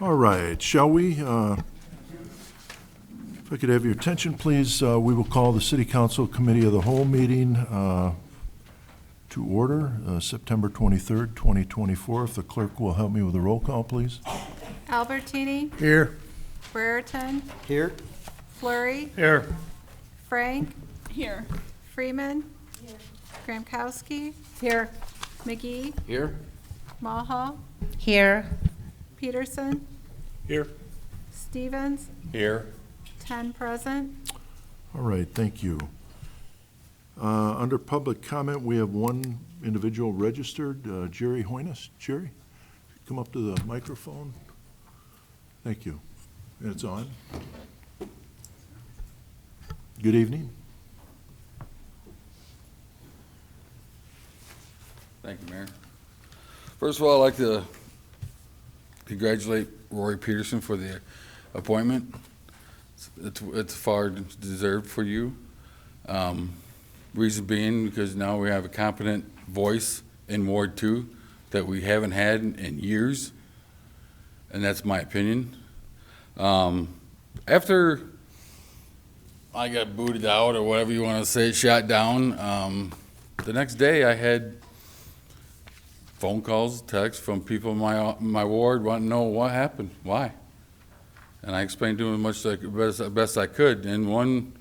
All right, shall we? If I could have your attention, please, we will call the City Council Committee of the Whole meeting to order, September 23rd, 2024. If the clerk will help me with a roll call, please. Albertini. Here. Brereton. Here. Fleury. Here. Frank. Here. Freeman. Here. Gramkowski. Here. McGee. Here. Mulhall. Here. Peterson. Here. Stevens. Here. 10 present. All right, thank you. Under public comment, we have one individual registered, Jerry Hoynes. Jerry, come up to the microphone. Thank you. It's on. Good evening. Thank you, Mayor. First of all, I'd like to congratulate Rory Peterson for the appointment. It's far deserved for you. Reason being, because now we have a competent voice in Ward 2 that we haven't had in years, and that's my opinion. After I got booted out, or whatever you want to say, shot down, the next day I had phone calls, texts from people in my ward wanting to know what happened, why. And I explained to them as much best I could. And one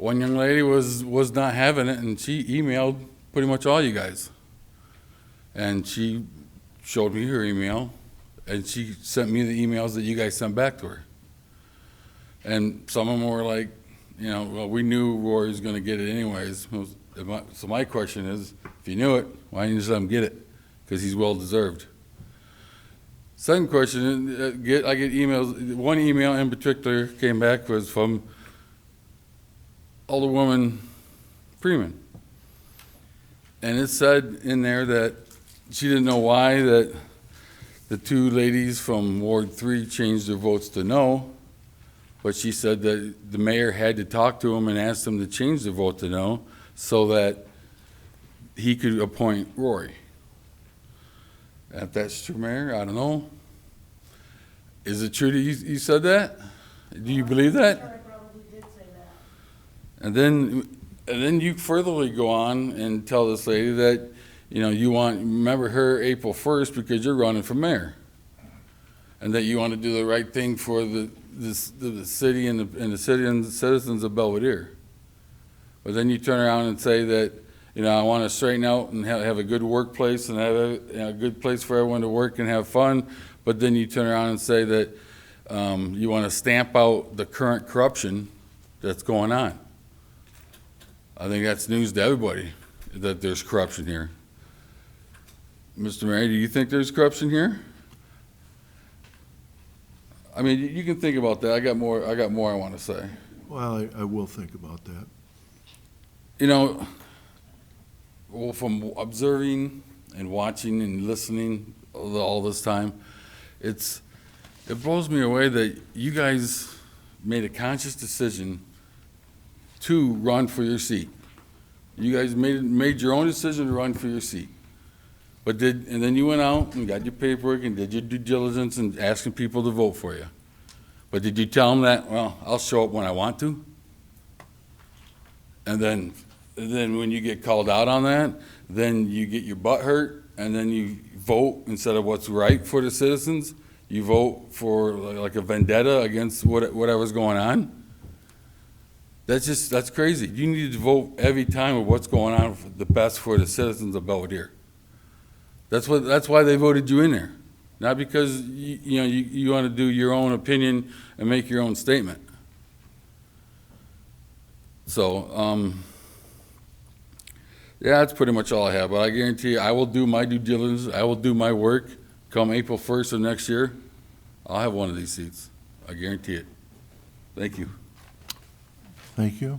young lady was not having it, and she emailed pretty much all you guys. And she showed me her email, and she sent me the emails that you guys sent back to her. And some of them were like, well, we knew Rory was going to get it anyways. So my question is, if you knew it, why didn't you just let him get it? Because he's well-deserved. Second question, I get emails. One email in particular came back was from Alderwoman Freeman. And it said in there that she didn't know why that the two ladies from Ward 3 changed their votes to no, but she said that the mayor had to talk to them and ask them to change their vote to no so that he could appoint Rory. If that's true, Mayor, I don't know. Is it true that you said that? Do you believe that? I probably did say that. And then you furtherly go on and tell this lady that, you remember her April 1st because you're running for mayor. And that you want to do the right thing for the city and the citizens of Belvedere. But then you turn around and say that, I want to straighten out and have a good workplace and have a good place for everyone to work and have fun. But then you turn around and say that you want to stamp out the current corruption that's going on. I think that's news to everybody that there's corruption here. Mr. Mayor, do you think there's corruption here? I mean, you can think about that. I got more I want to say. Well, I will think about that. Well, from observing and watching and listening all this time, it blows me away that you guys made a conscious decision to run for your seat. You guys made your own decision to run for your seat. And then you went out and got your paperwork and did your due diligence and asking people to vote for you. But did you tell them that, well, I'll show up when I want to? And then when you get called out on that, then you get your butt hurt, and then you vote instead of what's right for the citizens. You vote for like a vendetta against whatever's going on. That's crazy. You need to vote every time of what's going on for the best for the citizens of Belvedere. That's why they voted you in there, not because you want to do your own opinion and make your own statement. So. Yeah, that's pretty much all I have, but I guarantee you I will do my due diligence, I will do my work. Come April 1st of next year, I'll have one of these seats. I guarantee it. Thank you. Thank you.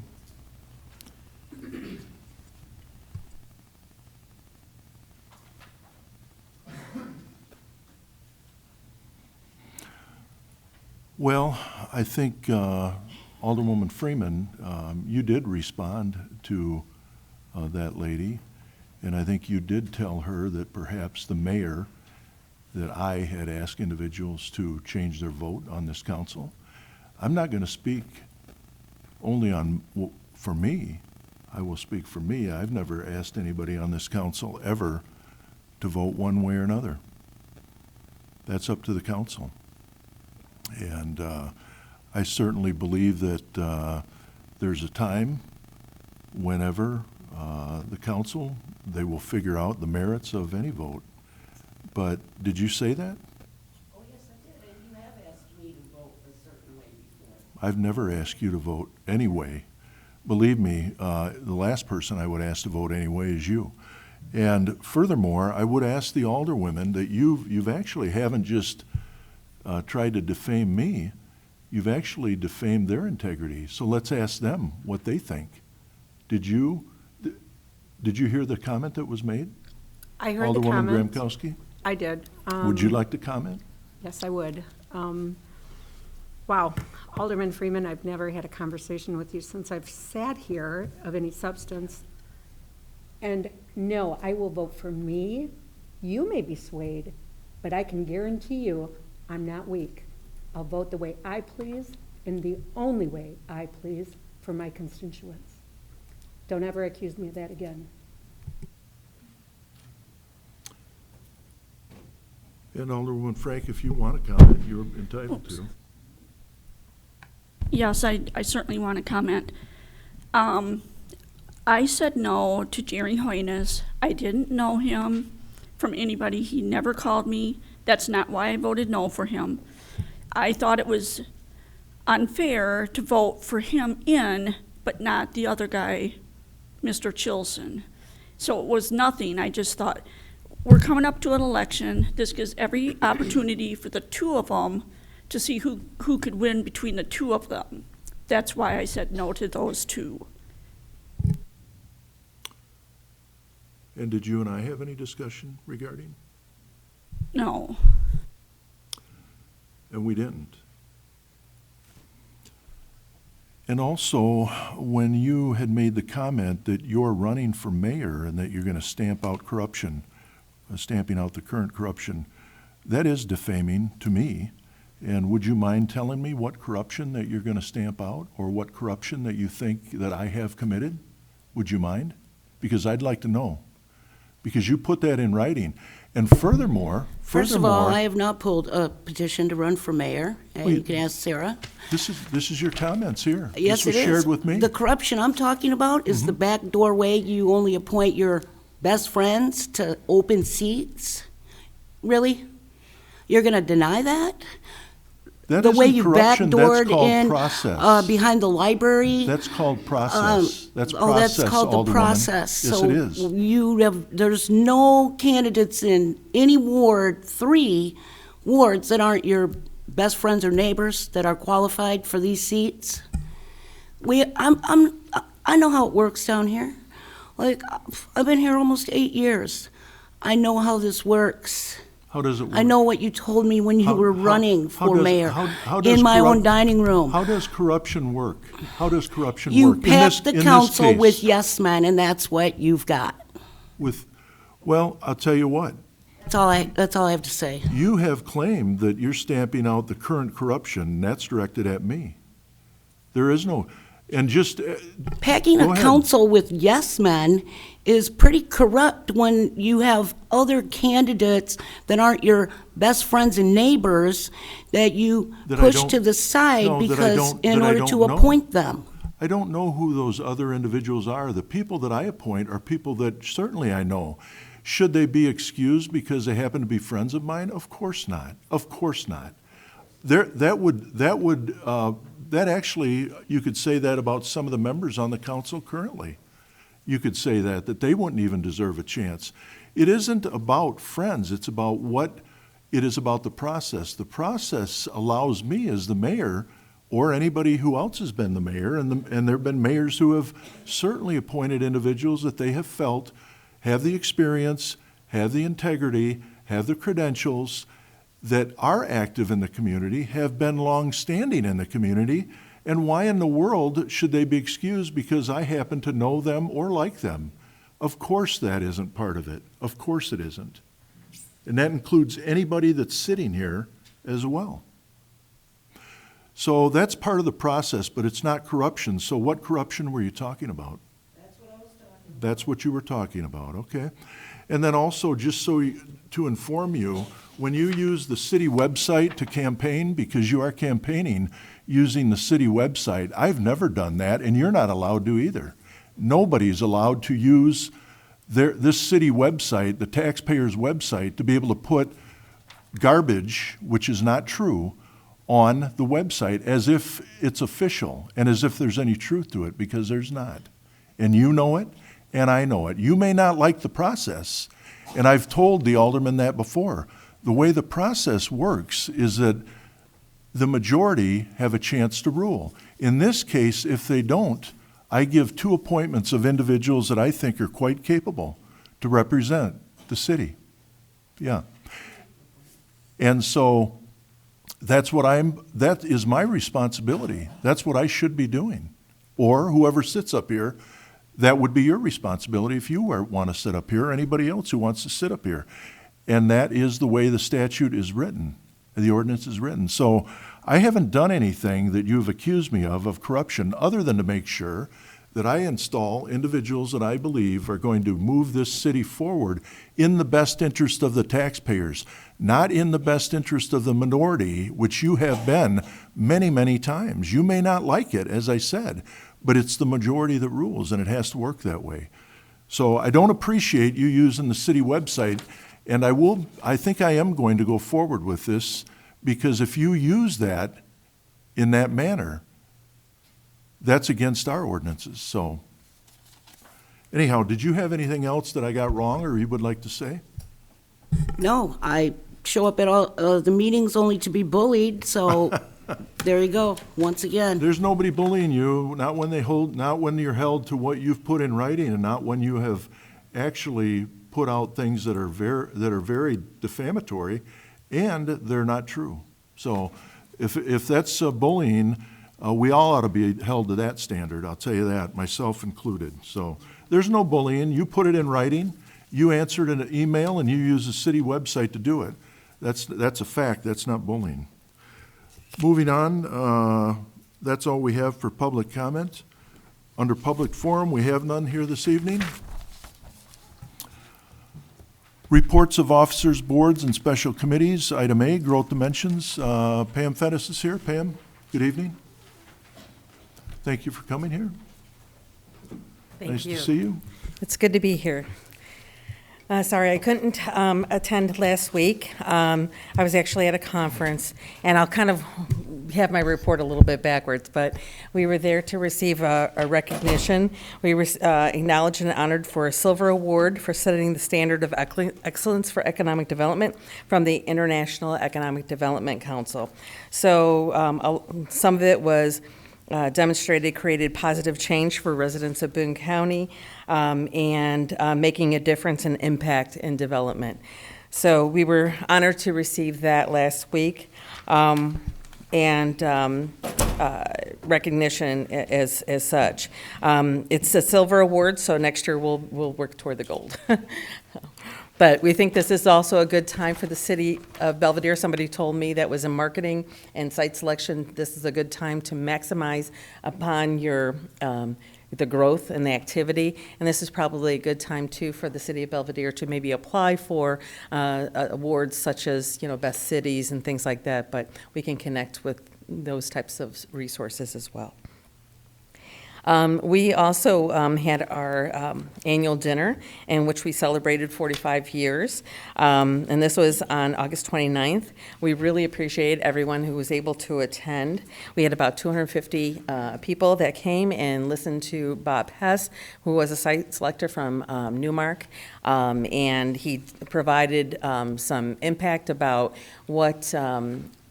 Well, I think Alderwoman Freeman, you did respond to that lady, and I think you did tell her that perhaps the mayor that I had asked individuals to change their vote on this council. I'm not going to speak only for me. I will speak for me. I've never asked anybody on this council ever to vote one way or another. That's up to the council. And I certainly believe that there's a time whenever the council, they will figure out the merits of any vote. But did you say that? Oh, yes, I did, and you have asked me to vote a certain way before. I've never asked you to vote any way. Believe me, the last person I would ask to vote anyway is you. And furthermore, I would ask the alderwomen that you've actually haven't just tried to defame me, you've actually defamed their integrity. So let's ask them what they think. Did you hear the comment that was made? I heard the Alderwoman comment. Gramkowski? I did. Would you like to comment? Yes, I would. Wow, Alderman Freeman, I've never had a conversation with you since I've sat here of any substance. And no, I will vote for me. You may be swayed, but I can guarantee you I'm not weak. I'll vote the way I please and the only way I please for my constituents. Don't ever accuse me of that again. And Alderwoman Frank, if you want to comment, you're entitled to. Yes, I certainly want to comment. I said no to Jerry Hoynes. I didn't know him from anybody. He never called me. That's not why I voted no for him. I thought it was unfair to vote for him in, but not the other guy, Mr. Chilson. So it was nothing. I just thought, we're coming up to an election. This gives every opportunity for the two of them to see who could win between the two of them. That's why I said no to those two. And did you and I have any discussion regarding? No. And we didn't. And also, when you had made the comment that you're running for mayor and that you're going to stamp out corruption, stamping out the current corruption, that is defaming to me. And would you mind telling me what corruption that you're going to stamp out, or what corruption that you think that I have committed? Would you mind? Because I'd like to know. Because you put that in writing. And furthermore, First of all, I have not pulled a petition to run for mayor, and Wait. you can ask Sarah. this is your comments here. Yes, This it was is. shared with me. The corruption I'm talking about is the backdoor way you only appoint your best friends to open seats. Really? You're going to deny that? That The way isn't you corruption, that's backdoored called in process. behind the library. That's called process. That's Oh, process, that's called the Alderwoman. process. Yes, So it is. there's no candidates in any ward, 3 wards, that aren't your best friends or neighbors that are qualified for these seats. I know how it works down here. Like, I've been here almost 8 years. I know how this works. How does it work? I know what you told me when you How- were how- running how for does- mayor how does in my own corrupt- dining room. How does corruption work? How does corruption You work? In packed the this council case, with yes men, and that's what you've got. Well, I'll tell you what. That's all I have to say. You have claimed that you're stamping out the current corruption, and that's directed at me. There is no, and just, Packing Go a ahead. council with yes men is pretty corrupt when you have other candidates that aren't your best friends and neighbors that you That I push don't- to the side No, that I because don't- in that I order don't to know. appoint them. I don't know who those other individuals are. The people that I appoint are people that certainly I know. Should they be excused because they happen to be friends of mine? Of course not. Of course not. That actually, you could say that about some of the members on the council currently. You could say that they wouldn't even deserve a chance. It isn't about friends, it's about it is about the process. The process allows me as the mayor, or anybody who else has been the mayor, and there have been mayors who have certainly appointed individuals that they have felt have the experience, have the integrity, have the credentials, that are active in the community, have been long-standing in the community, and why in the world should they be excused because I happen to know them or like them? Of course that isn't part of it. Of course it isn't. And that includes anybody that's sitting here as well. So that's part of the process, but it's not corruption. So what corruption were you talking about? That's what I was talking about. That's what you were talking about, okay. And then also, just to inform you, when you use the city website to campaign, because you are campaigning using the city website, I've never done that, and you're not allowed to either. Nobody's allowed to use this city website, the taxpayers' website, to be able to put garbage, which is not true, on the website as if it's official and as if there's any truth to it, because there's not. And you know it, and I know it. You may not like the process, and I've told the alderman that before. The way the process works is that the majority have a chance to rule. In this case, if they don't, I give 2 appointments of individuals that I think are quite capable to represent the city. Yeah. And so that is my responsibility. That's what I should be doing. Or whoever sits up here, that would be your responsibility if you want to sit up here, or anybody else who wants to sit up here. And that is the way the statute is written, the ordinance is written. So I haven't done anything that you've accused me of corruption, other than to make sure that I install individuals that I believe are going to move this city forward in the best interest of the taxpayers, not in the best interest of the minority, which you have been many, many times. You may not like it, as I said, but it's the majority that rules, and it has to work that way. So I don't appreciate you using the city website, and I think I am going to go forward with this, because if you use that in that manner, that's against our ordinances. So anyhow, did you have anything else that I got wrong or you would like to say? No, I show up at all the meetings only to be bullied, so there you go, once again. There's nobody bullying you, not when you're held to what you've put in writing, and not when you have actually put out things that are very defamatory, and they're not true. So if that's bullying, we all ought to be held to that standard, I'll tell you that, myself included. So there's no bullying. You put it in writing, you answered in an email, and you use the city website to do it. That's a fact. That's not bullying. Moving on, that's all we have for public comment. Under public forum, we have none here this evening. Reports of officers, boards, and special committees. Item A, growth dimensions. Pam Fettis is here. Pam, good evening. Thank you for coming here. Thank you. Nice to see you. It's good to be here. Sorry, I couldn't attend last week. I was actually at a conference, and I'll kind of have my report a little bit backwards, but we were there to receive a recognition. We were acknowledged and honored for a silver award for setting the standard of excellence for economic development from the International Economic Development Council. So some of it was created positive change for residents of Boone County, and making a difference and impact in development. So we were honored to receive that last week, and recognition as such. It's a silver award, so next year we'll work toward the gold. But we think this is also a good time for the city of Belvedere. Somebody told me that was in marketing and site selection. This is a good time to maximize upon your the growth and the activity. And this is probably a good time too for the city of Belvedere to maybe apply for awards such as, best cities and things like that. But we can connect with those types of resources as well. We also had our annual dinner in which we celebrated 45 years, and this was on August 29th. We really appreciate everyone who was able to attend. We had about 250 people that came and listened to Bob Hess, who was a site selector from Newmark, and he provided some impact about what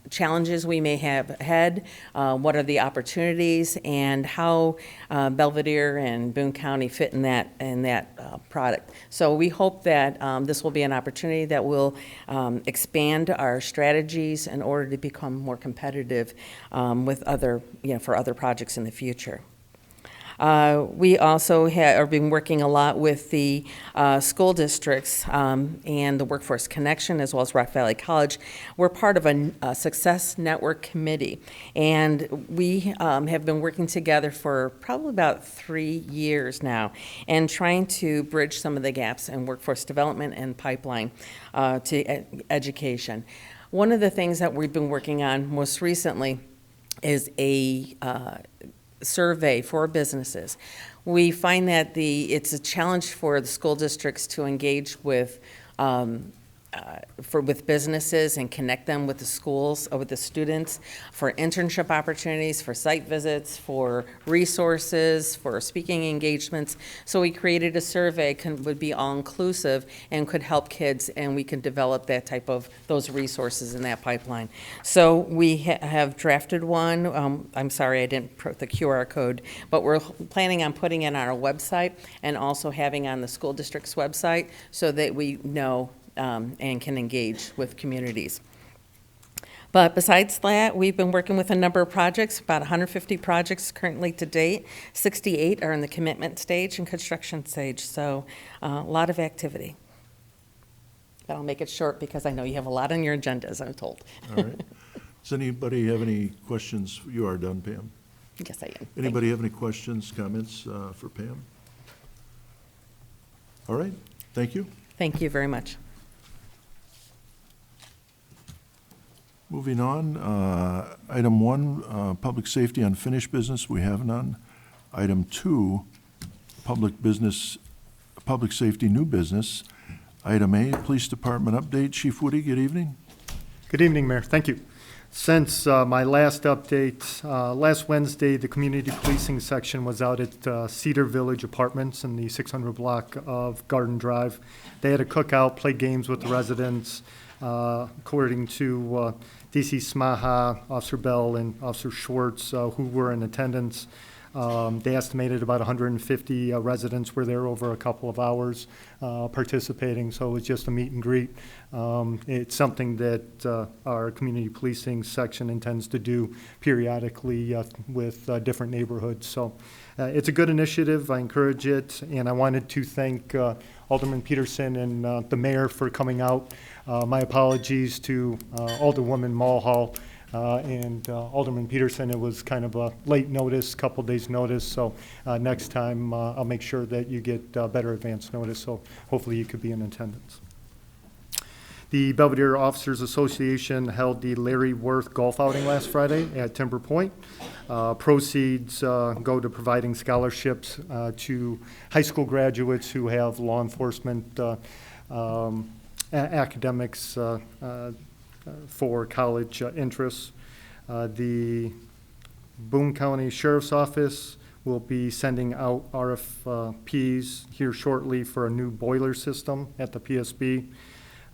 challenges we may have had, what are the opportunities, and how Belvedere and Boone County fit in that product. So we hope that this will be an opportunity that will expand our strategies in order to become more competitive with for other projects in the future. We also are been working a lot with the school districts and the Workforce Connection, as well as Rock Valley College. We're part of a Success Network committee, and we have been working together for probably about 3 years now, and trying to bridge some of the gaps in workforce development and pipeline to education. One of the things that we've been working on most recently is a survey for businesses. We find that it's a challenge for the school districts to engage with with businesses and connect them with the schools, with the students, for internship opportunities, for site visits, for resources, for speaking engagements. So we created a survey, would be all-inclusive and could help kids, and we can develop that type of, those resources in that pipeline. So we have drafted one. I'm sorry I didn't put the QR code, but we're planning on putting it on our website and also having on the school district's website so that we know and can engage with communities. But besides that, we've been working with a number of projects, about 150 projects currently to date. 68 are in the commitment stage and construction stage, so a lot of activity. But I'll make it short because I know you have a lot on your agendas, I'm told. All right. Does anybody have any questions? You are done, Pam. Yes, I am. Anybody have any questions, comments for Pam? All right, thank you. Thank you very much. Moving on, item 1, public safety unfinished business, we have none. Item 2, public safety new business. Item A, police department update. Chief Woody, good evening. Good evening, Mayor. Thank you. Since my last update, last Wednesday, the community policing section was out at Cedar Village Apartments in the 600 block of Garden Drive. They had a cookout, played games with the residents. According to DC Smaha, Officer Bell, and Officer Schwartz, who were in attendance, they estimated about 150 residents were there over a couple of hours participating, so it was just a meet and greet. It's something that our community policing section intends to do periodically with different neighborhoods. So it's a good initiative. I encourage it, and I wanted to thank Alderman Peterson and the mayor for coming out. My apologies to Alderwoman Mulhall and Alderman Peterson. It was kind of a late notice, couple days notice, so next time I'll make sure that you get better advance notice, so hopefully you could be in attendance. The Belvedere Officers Association held the Larry Worth golf outing last Friday at Timber Point. Proceeds go to providing scholarships to high school graduates who have law enforcement academics for college interests. The Boone County Sheriff's Office will be sending out RFPs here shortly for a new boiler system at the PSB.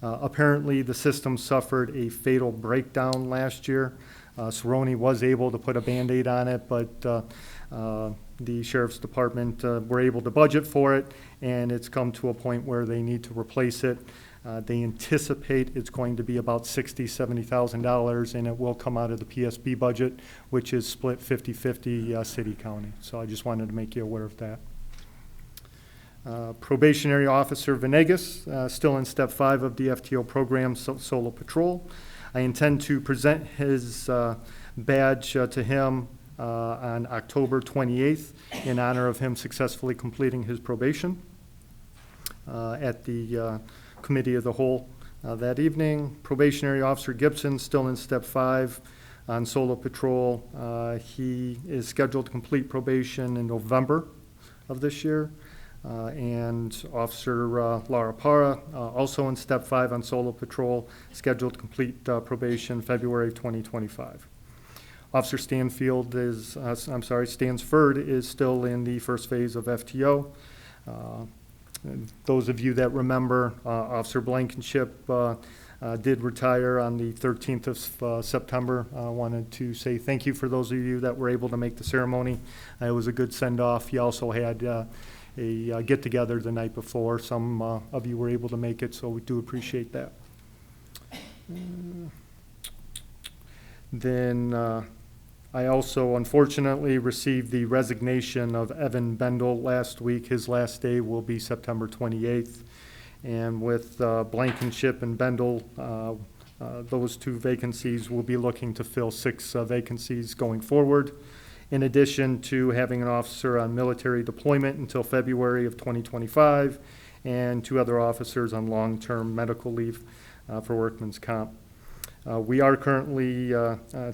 Apparently, the system suffered a fatal breakdown last year. Cerrone was able to put a Band-Aid on it, but the Sheriff's Department were able to budget for it, and it's come to a point where they need to replace it. They anticipate it's going to be about $60,000, $70,000, and it will come out of the PSB budget, which is split 50-50 city-county. So I just wanted to make you aware of that. Probationary Officer Venegas, still in Step 5 of the FTO program, Solo Patrol. I intend to present his badge to him on October 28th in honor of him successfully completing his probation at the Committee of the Whole that evening. Probationary Officer Gibson, still in Step 5 on Solo Patrol. He is scheduled to complete probation in November of this year. And Officer Laura Parra, also in Step 5 on Solo Patrol, scheduled to complete probation February of 2025. Officer Stansford is still in the first phase of FTO. Those of you that remember, Officer Blankenship did retire on the 13th of September. I wanted to say thank you for those of you that were able to make the ceremony. It was a good send-off. He also had a get-together the night before. Some of you were able to make it, so we do appreciate that. Then I also unfortunately received the resignation of Evan Bendel last week. His last day will be September 28th. And with Blankenship and Bendel, those two vacancies, we'll be looking to fill 6 vacancies going forward, in addition to having an officer on military deployment until February of 2025, and 2 other officers on long-term medical leave for workman's comp. We are currently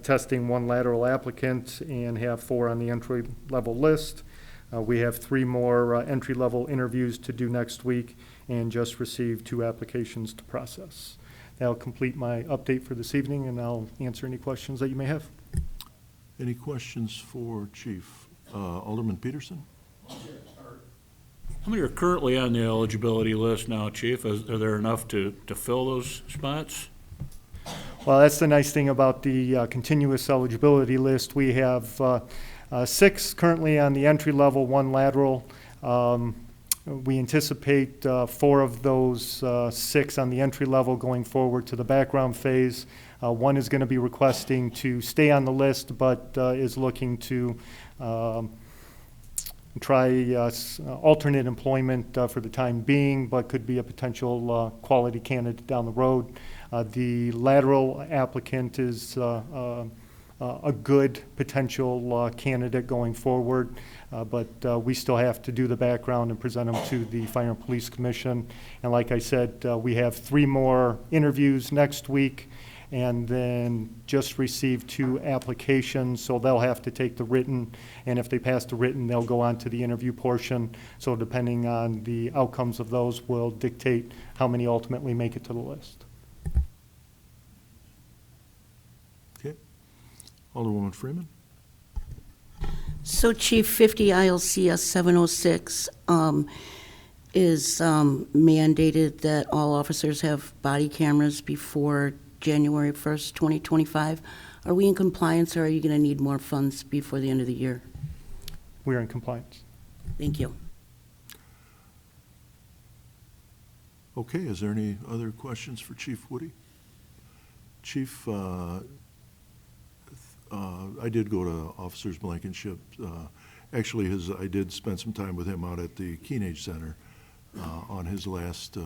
testing 1 lateral applicant and have 4 on the entry-level list. We have 3 more entry-level interviews to do next week and just received 2 applications to process. That'll complete my update for this evening, and I'll answer any questions that you may have. Any questions for Chief? Alderman Peterson? How many are currently on the eligibility list now, Chief? Are there enough to fill those spots? Well, that's the nice thing about the continuous eligibility list. We have 6 currently on the entry level, 1 lateral. We anticipate 4 of those 6 on the entry level going forward to the background phase. 1 is going to be requesting to stay on the list, but is looking to try alternate employment for the time being, but could be a potential quality candidate down the road. The lateral applicant is a good potential candidate going forward, but we still have to do the background and present them to the Fire and Police Commission. And like I said, we have 3 more interviews next week, and then just received 2 applications, so they'll have to take the written, and if they pass the written, they'll go on to the interview portion. So depending on the outcomes of those will dictate how many ultimately make it to the list. Okay. Alderwoman Freeman? So Chief, 50 ILCS 706 is mandated that all officers have body cameras before January 1st, 2025. Are we in compliance, or are you going to need more funds before the end of the year? We are in compliance. Thank you. Okay, is there any other questions for Chief Woody? Chief, I did go to Officers Blankenship. Actually, I did spend some time with him out at the Keenage Center on his last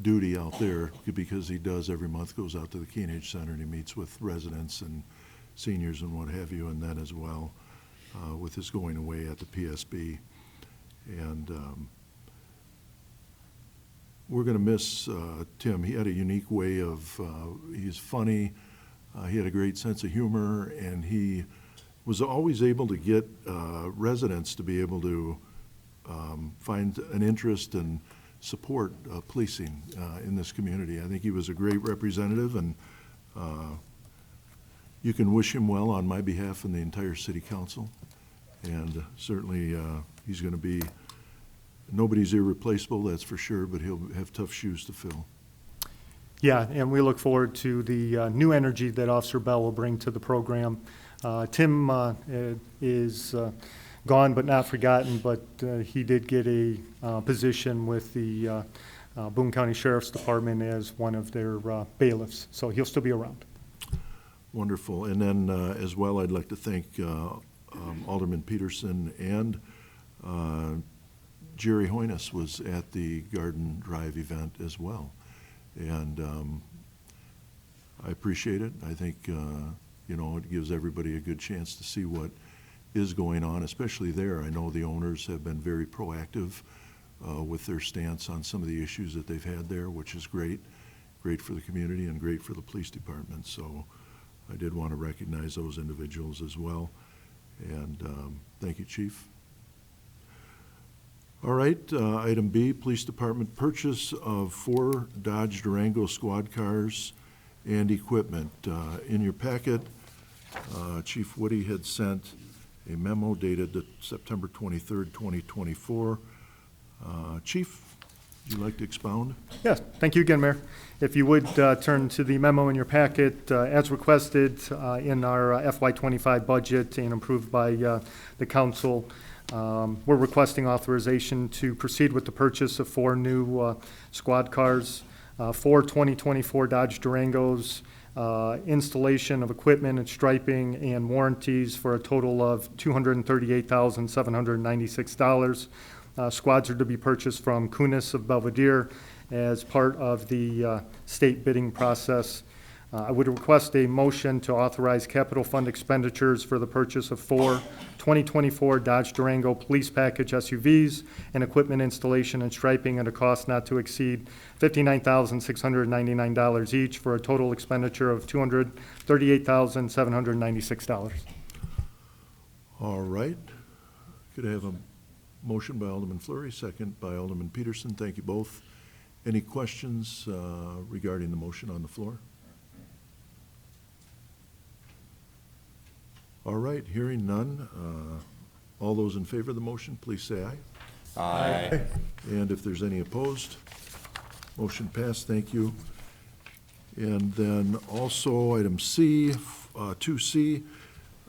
duty out there, because he does every month, goes out to the Keenage Center and he meets with residents and seniors and what have you, and then as well with his going away at the PSB. And we're going to miss Tim. He had a unique way of, he's funny, he had a great sense of humor, and he was always able to get residents to be able to find an interest and support policing in this community. I think he was a great representative, and you can wish him well on my behalf and the entire city council. And certainly he's going to be, nobody's irreplaceable, that's for sure, but he'll have tough shoes to fill. Yeah, and we look forward to the new energy that Officer Bell will bring to the program. Tim is gone but not forgotten, but he did get a position with the Boone County Sheriff's Department as one of their bailiffs, so he'll still be around. Wonderful. And then as well, I'd like to thank Alderman Peterson and Jerry Hoynes was at the Garden Drive event as well. And I appreciate it. I think, you know, it gives everybody a good chance to see what is going on, especially there. I know the owners have been very proactive with their stance on some of the issues that they've had there, which is great for the community and great for the police department. So I did want to recognize those individuals as well. And thank you, Chief. All right, item B, Police Department purchase of 4 Dodge Durango squad cars and equipment. In your packet, Chief Woody had sent a memo dated September 23rd, 2024. Chief, would you like to expound? Yes, thank you again, Mayor. If you would turn to the memo in your packet, as requested in our FY25 budget and approved by the council, we're requesting authorization to proceed with the purchase of 4 new squad cars, 4 2024 Dodge Durangos, installation of equipment and striping and warranties for a total of $238,796. Squads are to be purchased from Kunis of Belvedere as part of the state bidding process. I would request a motion to authorize capital fund expenditures for the purchase of 4 2024 Dodge Durango Police Package SUVs and equipment installation and striping at a cost not to exceed $59,699 each for a total expenditure of $238,796. All right. Could I have a motion by Alderman Fleury, second by Alderman Peterson? Thank you both. Any questions regarding the motion on the floor? All right, hearing none. All those in favor of the motion, please say aye. Aye. And if there's any opposed, motion passed. Thank you. And then also item C, 2C,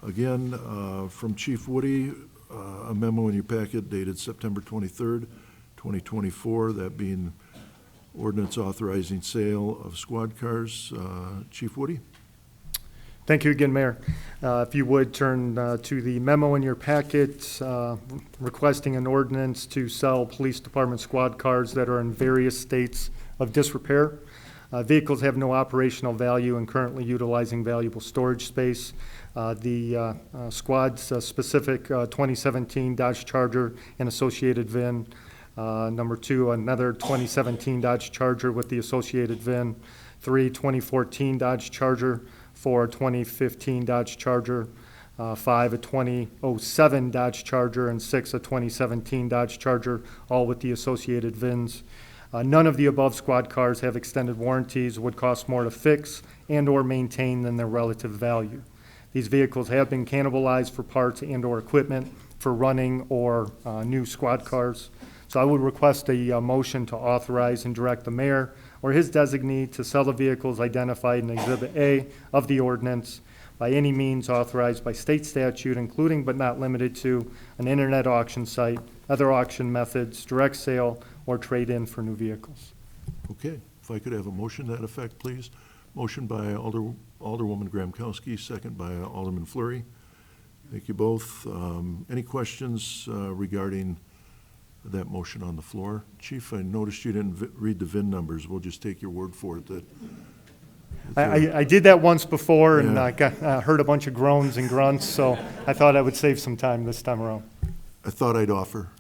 again, from Chief Woody, a memo in your packet dated September 23rd, 2024, that being ordinance authorizing sale of squad cars. Chief Woody? Thank you again, Mayor. If you would turn to the memo in your packet requesting an ordinance to sell police department squad cars that are in various states of disrepair. Vehicles have no operational value and currently utilizing valuable storage space. The squad's specific 2017 Dodge Charger and associated VIN. Number 2, another 2017 Dodge Charger with the associated VIN. 3, 2014 Dodge Charger. 4, 2015 Dodge Charger. 5, a 2007 Dodge Charger. And 6, a 2017 Dodge Charger, all with the associated VINs. None of the above squad cars have extended warranties, would cost more to fix and or maintain than their relative value. These vehicles have been cannibalized for parts and or equipment for running or new squad cars. So I would request a motion to authorize and direct the mayor or his designee to sell the vehicles identified in Exhibit A of the ordinance by any means authorized by state statute, including but not limited to an internet auction site, other auction methods, direct sale, or trade-in for new vehicles. Okay, if I could have a motion to that effect, please. Motion by Alderwoman Gramkowski, second by Alderman Fleury. Thank you both. Any questions regarding that motion on the floor? Chief, I noticed you didn't read the VIN numbers. We'll just take your word for it that. I did that once before and Yeah. heard a bunch of groans and grunts, so I thought I would save some time this time around. I thought I'd offer.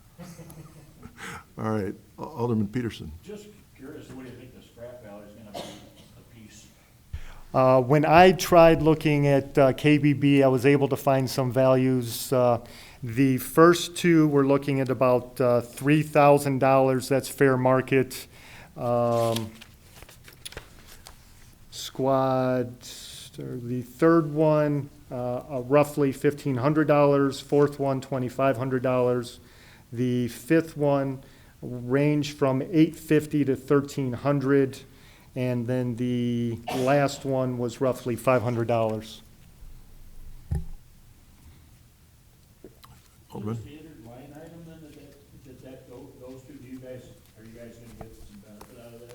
All right, Alderman Peterson. Just curious, what do you think the scrap value is gonna be a piece? When I tried looking at KBB, I was able to find some values. The first two were looking at about $3,000. That's fair market. Squad, the third one, roughly $1,500. Fourth one, $2,500. The fifth one ranged from $850 to $1,300. And then the last one was roughly $500. Alderman? Standard line item then, that goes to, are you guys gonna get some benefit out of that?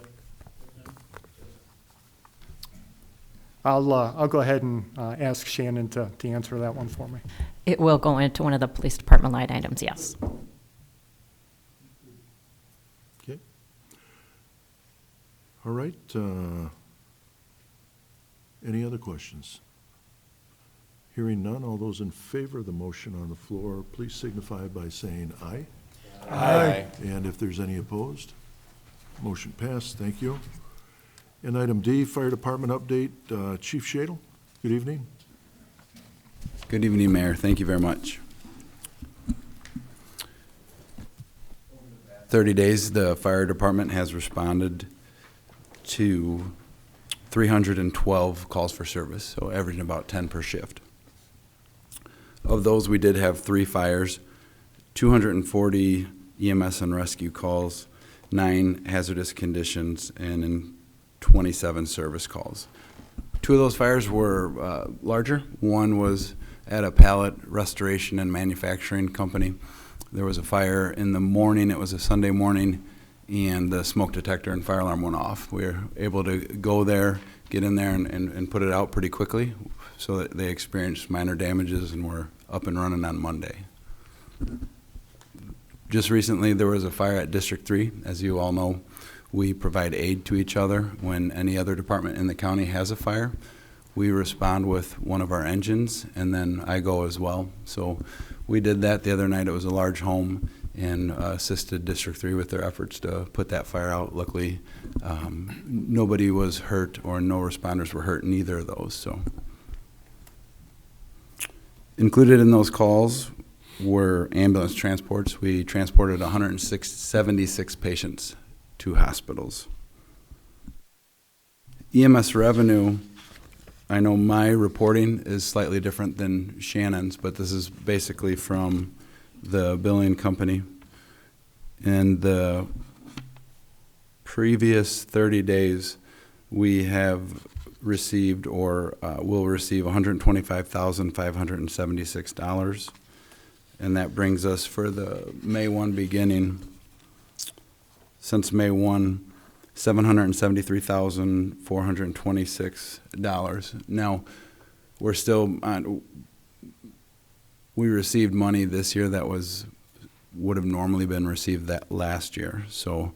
I'll go ahead and ask Shannon to answer that one for me. It will go into one of the police department line items, yes. Okay. All right. Any other questions? Hearing none, all those in favor of the motion on the floor, please signify by saying aye. Aye. And if there's any opposed, motion passed. Thank you. And item D, Fire Department update. Chief Shadle, good evening. Good evening, Mayor. Thank you very much. 30 days, the fire department has responded to 312 calls for service, so averaging about 10 per shift. Of those, we did have 3 fires, 240 EMS and rescue calls, 9 hazardous conditions, and 27 service calls. 2 of those fires were larger. One was at a pallet restoration and manufacturing company. There was a fire in the morning. It was a Sunday morning and the smoke detector and fire alarm went off. We were able to go there, get in there, and put it out pretty quickly, so that they experienced minor damages and were up and running on Monday. Just recently, there was a fire at District 3. As you all know, we provide aid to each other when any other department in the county has a fire. We respond with one of our engines, and then I go as well. So we did that the other night. It was a large home, and assisted District 3 with their efforts to put that fire out. Luckily, nobody was hurt, or no responders were hurt in either of those. So included in those calls were ambulance transports. We transported 176 patients to hospitals. EMS revenue, I know my reporting is slightly different than Shannon's, but this is basically from the billing company. In the previous 30 days, we have received or will receive $125,576. And that brings us for the May 1 beginning, since May 1, $773,426. Now, we're still on, we received money this year that would have normally been received that last year. So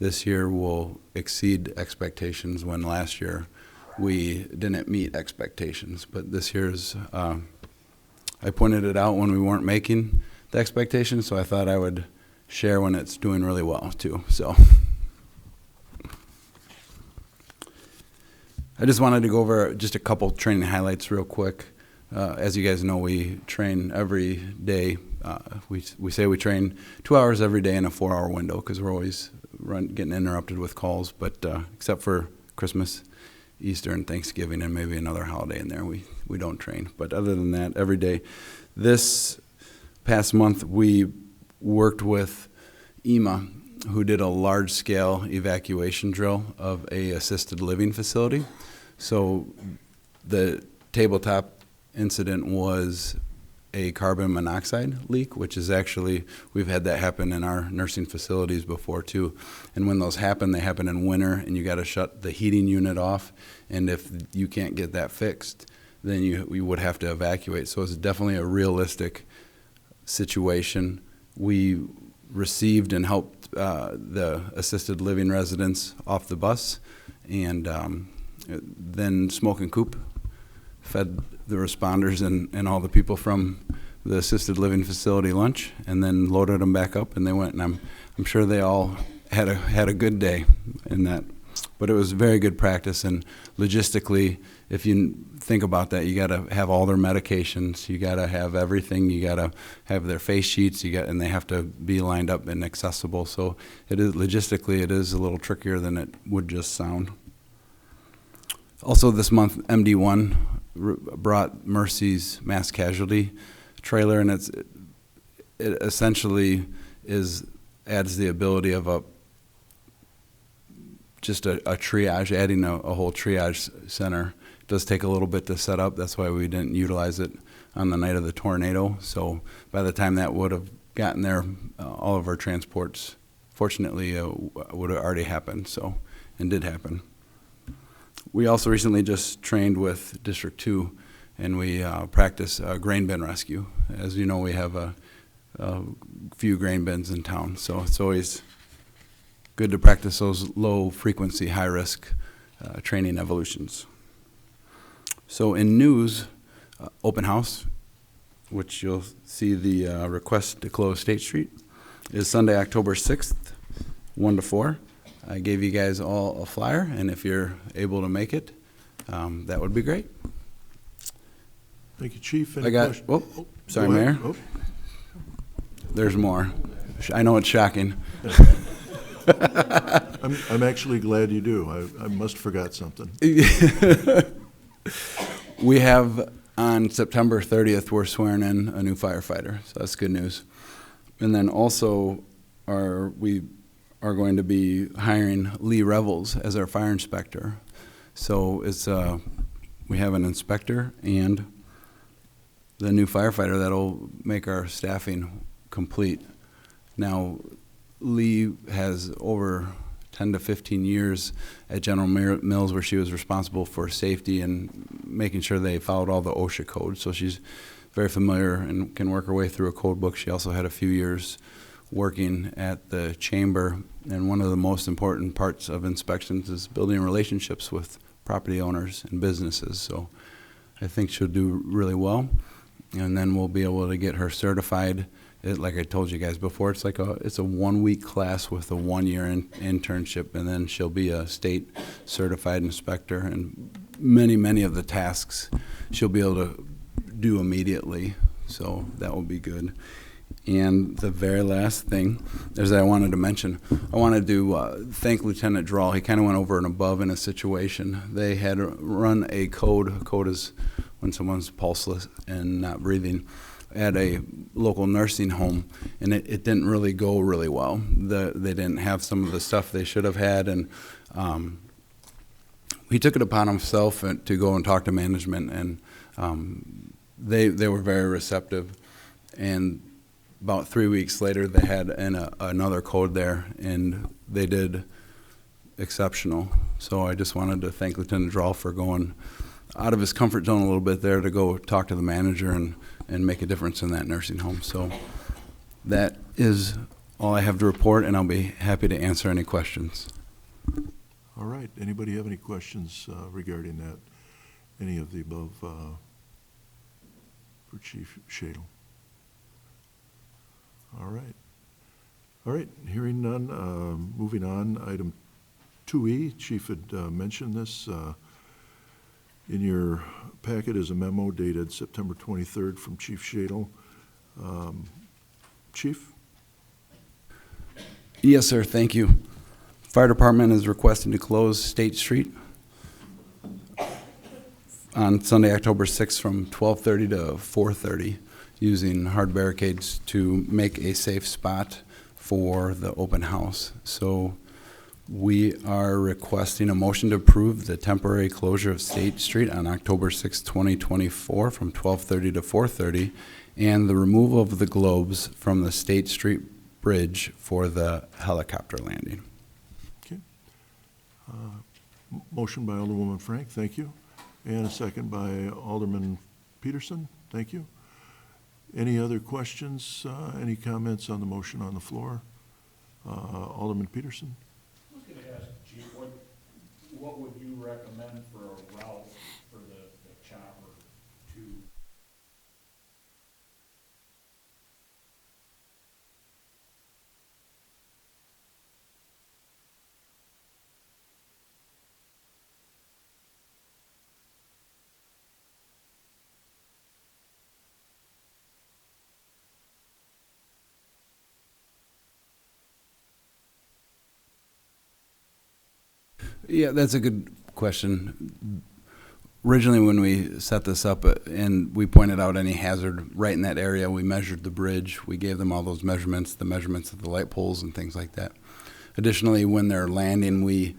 this year will exceed expectations, when last year we didn't meet expectations. But this year's, I pointed it out when we weren't making the expectations, so I thought I would share when it's doing really well too. So I just wanted to go over just a couple training highlights real quick. As you guys know, we train every day. We say we train 2 hours every day in a 4-hour window, because we're always getting interrupted with calls. But except for Christmas, Easter, and Thanksgiving, and maybe another holiday in there, we don't train. But other than that, every day. This past month, we worked with EMA, who did a large-scale evacuation drill of a assisted living facility. So the tabletop incident was a carbon monoxide leak, which is actually, we've had that happen in our nursing facilities before too. And when those happen, they happen in winter, and you got to shut the heating unit off. And if you can't get that fixed, then you would have to evacuate. So it's definitely a realistic situation. We received and helped the assisted living residents off the bus, and then Smoke and Coop fed the responders and all the people from the assisted living facility lunch, and then loaded them back up, and they went. And I'm sure they all had a good day in that. But it was very good practice, and logistically, if you think about that, you got to have all their medications, you got to have everything, you got to have their face sheets, and they have to be lined up and accessible. So it is logistically, it is a little trickier than it would just sound. Also this month, MD1 brought Mercy's mass casualty trailer, and it essentially adds the ability of just a triage, adding a whole triage center. It does take a little bit to set up. That's why we didn't utilize it on the night of the tornado. So by the time that would have gotten there, all of our transports, fortunately, would have already happened. So, and did happen. We also recently just trained with District 2, and we practice grain bin rescue. As you know, we have a few grain bins in town, so it's always good to practice those low-frequency, high-risk training evolutions. So in news, open house, which you'll see the request to close State Street, is Sunday, October 6th, 1 to 4. I gave you guys all a flyer, and if you're able to make it, that would be great. Thank you, Chief. Any I got, questions? oh, sorry, Go ahead. Mayor. Oh. There's more. I know it's shocking. I'm actually glad you do. I must have forgot something. We have, on September 30th, we're swearing in a new firefighter, so that's good news. And then also, we are going to be hiring Lee Revels as our fire inspector. So it's we have an inspector and the new firefighter that'll make our staffing complete. Now, Lee has over 10 to 15 years at General Mills where she was responsible for safety and making sure they followed all the OSHA codes. So she's very familiar and can work her way through a code book. She also had a few years working at the chamber, and one of the most important parts of inspections is building relationships with property owners and businesses. So I think she'll do really well, and then we'll be able to get her certified. Like I told you guys before, it's a 1 week class with a 1 year internship, and then she'll be a state certified inspector, and many of the tasks she'll be able to do immediately. So that will be good. And the very last thing is that I wanted to mention, I wanted to thank Lieutenant Drawl. He kind of went over and above in a situation. They had run a code. A code is when someone's pulseless and not breathing at a local nursing home, and it didn't really go really well. They didn't have some of the stuff they should have had, and he took it upon himself to go and talk to management, and they were very receptive. And about 3 weeks later, they had another code there, and they did exceptional. So I just wanted to thank Lieutenant Drawl for going out of his comfort zone a little bit there to go talk to the manager and make a difference in that nursing home. So that is all I have to report, and I'll be happy to answer any questions. All right. Anybody have any questions regarding that? Any of the above for Chief Shadle? All right. All right. Hearing none, moving on. Item 2E, Chief had mentioned this. In your packet is a memo dated September 23rd from Chief Shadle. Chief? Yes, sir. Thank you. Fire Department is requesting to close State Street on Sunday, October 6th from 12:30 to 4:30 using hard barricades to make a safe spot for the open house. So we are requesting a motion to approve the temporary closure of State Street on October 6, 2024 from 12:30 to 4:30 and the removal of the globes from the State Street Bridge for the helicopter landing. Okay. Motion by Alderwoman Frank, thank you. And a second by Alderman Peterson, thank you. Any other questions, any comments on the motion on the floor? Alderman Peterson? I was gonna ask, Chief, what would you recommend for a route for the chopper to? Yeah, that's a good question. Originally, when we set this up and we pointed out any hazard right in that area, we measured the bridge. We gave them all those measurements, the measurements of the light poles and things like that. Additionally, when they're landing, we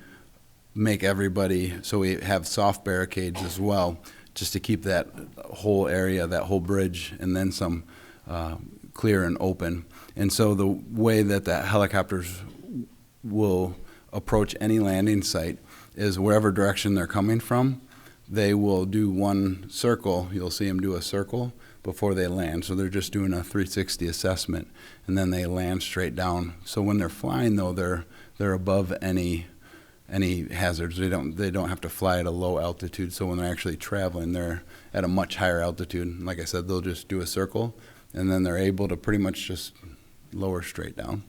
make everybody, so we have soft barricades as well, just to keep that whole area, that whole bridge, and then some clear and open. And so the way that the helicopters will approach any landing site is wherever direction they're coming from, they will do one circle. You'll see them do a circle before they land. So they're just doing a 360 assessment, and then they land straight down. So when they're flying, though, they're above any hazards. They don't have to fly at a low altitude. So when they're actually traveling, they're at a much higher altitude. And like I said, they'll just do a circle, and then they're able to pretty much just lower straight down.